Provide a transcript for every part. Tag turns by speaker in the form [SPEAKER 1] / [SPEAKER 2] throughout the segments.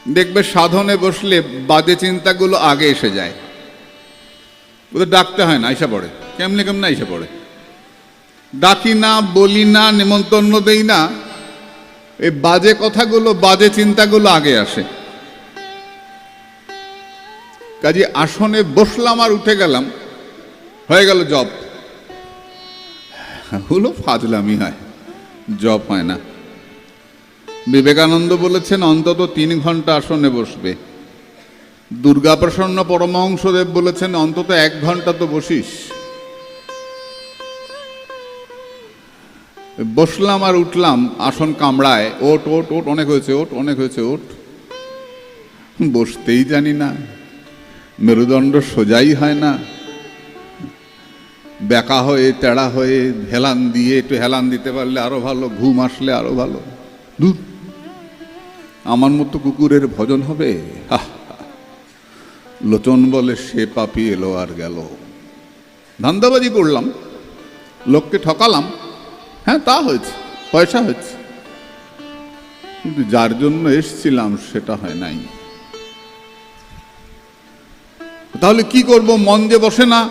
[SPEAKER 1] দেখবে সাধনে বসলে বাজে চিন্তাগুলো আগে এসে যায়, ওদের ডাকতে হয় না, আইসা পড়ে, কেমনে কেমনে আইসা পড়ে। ডাকি না, বলি না, নিমন্ত্রণ দেই না, এই বাজে কথাগুলো, বাজে চিন্তাগুলো আগে আসে। কাজে আসনে বসলাম আর উঠে গেলাম, হয়ে গেল জপ। হলো ফাজলামি হয়, জপ হয় না। বিবেকানন্দ বলেছেন অন্তত 3 ঘন্টা আসনে বসবে। দুর্গাপ্রসন্ন পরমহংসদেব বলেছেন অন্তত 1 ঘন্টা তো বসিস। বসলাম আর উঠলাম, আসন কামড়ায়, ওট ওট ওট, অনেক হয়েছে ওট, অনেক হয়েছে ওট। বসতেই জানি না, মেরুদণ্ড সোজাই হয় না, বেঁকা হয়ে তেড়া হয়ে হেলান দিয়ে, একটু হেলান দিতে পারলে আরো ভালো, ঘুম আসলে আরো ভালো। দূর, আমার মতো কুকুরের ভজন হবে? লোচন বলে সে পাপি এলো আর গেল। ধান্দাবাজি করলাম, লোককে ঠকালাম, হ্যাঁ তা হয়েছে, পয়সা হয়েছে, কিন্তু যার জন্য এসছিলাম সেটা হয় নাই। তাহলে কি করব? মন যে বসে না।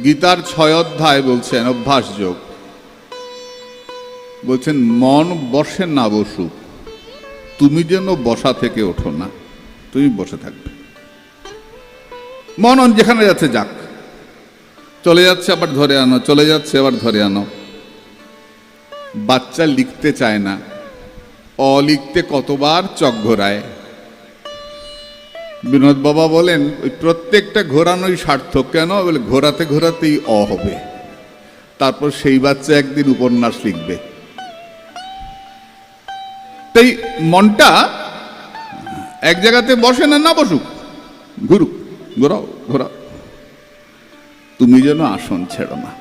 [SPEAKER 1] গীতার 6 অধ্যায় বলছেন অভ্যাস যোগ, বলছেন মন বসে না বসুক, তুমি যেন বসা থেকে ওঠো না, তুমি বসে থাকবে। মন যেখানে যাচ্ছে যাক, চলে যাচ্ছে আবার ধরে আনো, চলে যাচ্ছে আবার ধরে আনো। বাচ্চা লিখতে চায় না, অলিখতে কতবার চক ঘোরায়। বিনোদ বাবা বলেন ওই প্রত্যেকটা ঘোরানোই সার্থক। কেন? বলে ঘোরাতে ঘোরাতেই অ হবে, তারপর সেই বাচ্চা একদিন উপন্যাস লিখবে। তাই মনটা এক জায়গাতে বসে না, না বসুক, ঘুরুক, ঘোরাও ঘোরাও, তুমি যেন আসন ছেড়ো না।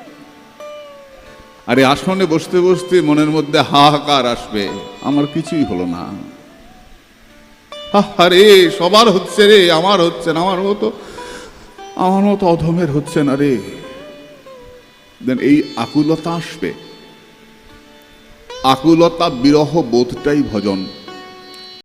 [SPEAKER 1] আরে আসনে বসতে বসতে মনের মধ্যে হাহাকার আসবে, আমার কিছুই হলো না, আরে সবার হচ্ছে রে, আমার হচ্ছে না, আমার মতো অধমের হচ্ছে না রে। দেন এই আকুলতা আসবে। আকুলতা, বিরহ বোধটাই ভজন।